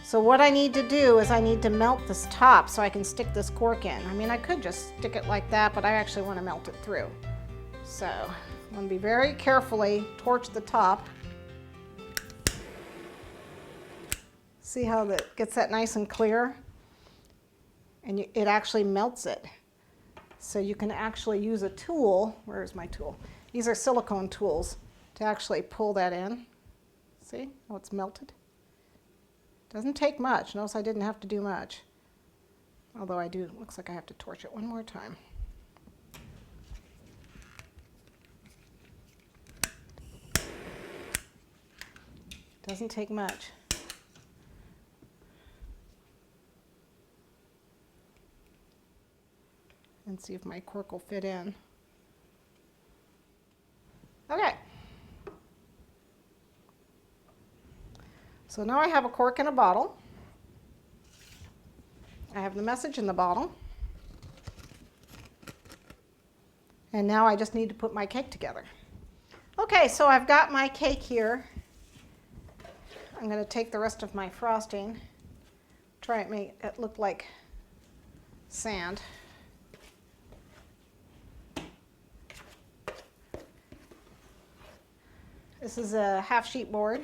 So what I need to do is I need to melt this top so I can stick this cork in. I mean, I could just stick it like that, but I actually want to melt it through. So I'm going to be very carefully torch the top. See how that gets that nice and clear? And it actually melts it. So you can actually use a tool. Where's my tool? These are silicone tools to actually pull that in. See how it's melted? Doesn't take much. Notice I didn't have to do much. Although I do, looks like I have to torch it one more time. Doesn't take much. And see if my cork will fit in. Okay. So now I have a cork in a bottle. I have the message in the bottle. And now I just need to put my cake together. Okay, so I've got my cake here. I'm going to take the rest of my frosting, try and make it look like sand. This is a half sheet board.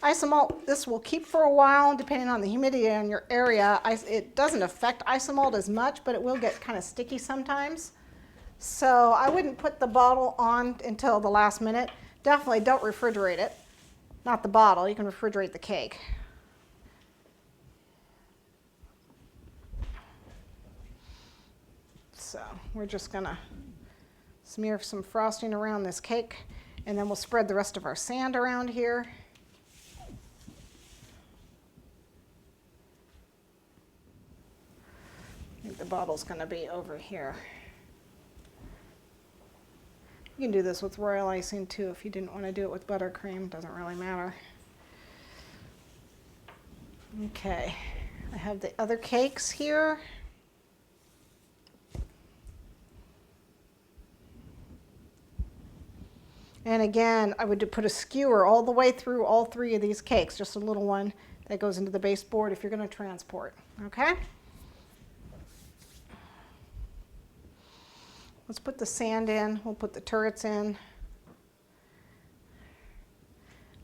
Isomalt, this will keep for a while depending on the humidity in your area. It doesn't affect isomalt as much, but it will get kind of sticky sometimes. So I wouldn't put the bottle on until the last minute. Definitely don't refrigerate it. Not the bottle, you can refrigerate the cake. So we're just gonna smear some frosting around this cake, and then we'll spread the rest of our sand around here. I think the bottle's gonna be over here. You can do this with royal icing too if you didn't want to do it with buttercream, doesn't really matter. Okay, I have the other cakes here. And again, I would put a skewer all the way through all three of these cakes, just a little one that goes into the baseboard if you're going to transport, okay? Let's put the sand in, we'll put the turrets in.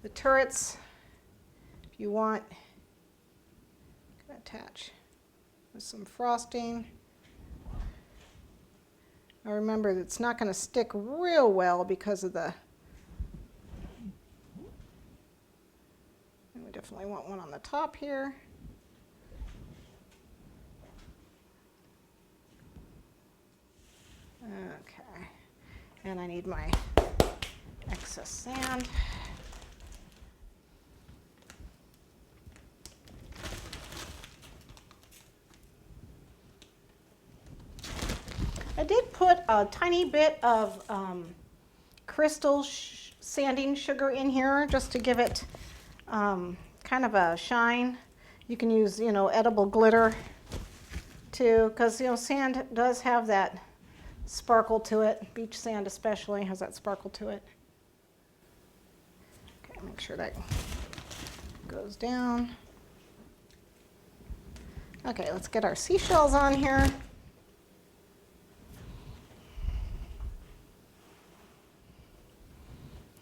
The turrets, if you want, you can attach with some frosting. Now remember, it's not going to stick real well because of the, we definitely want one on the top here. Okay, and I need my excess sand. I did put a tiny bit of crystal sanding sugar in here just to give it kind of a shine. You can use, edible glitter too, because, sand does have that sparkle to it. Beach sand especially has that sparkle to it. Okay, make sure that goes down. Okay, let's get our seashells on here.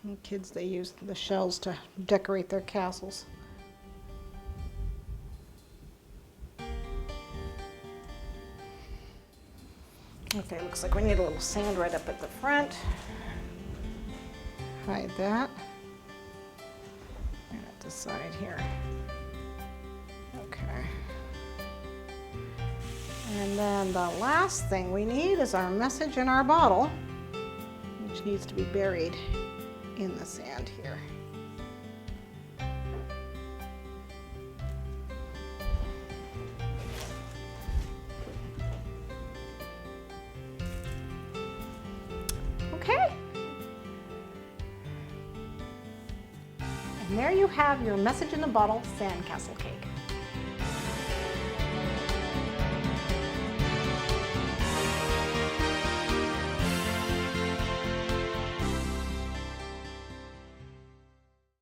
And kids, they use the shells to decorate their castles. Okay, looks like we need a little sand right up at the front. Hide that. And at the side here. Okay. And then the last thing we need is our message in our bottle, which needs to be buried in the sand here. Okay. And there you have your message in the bottle Sandcastle cake.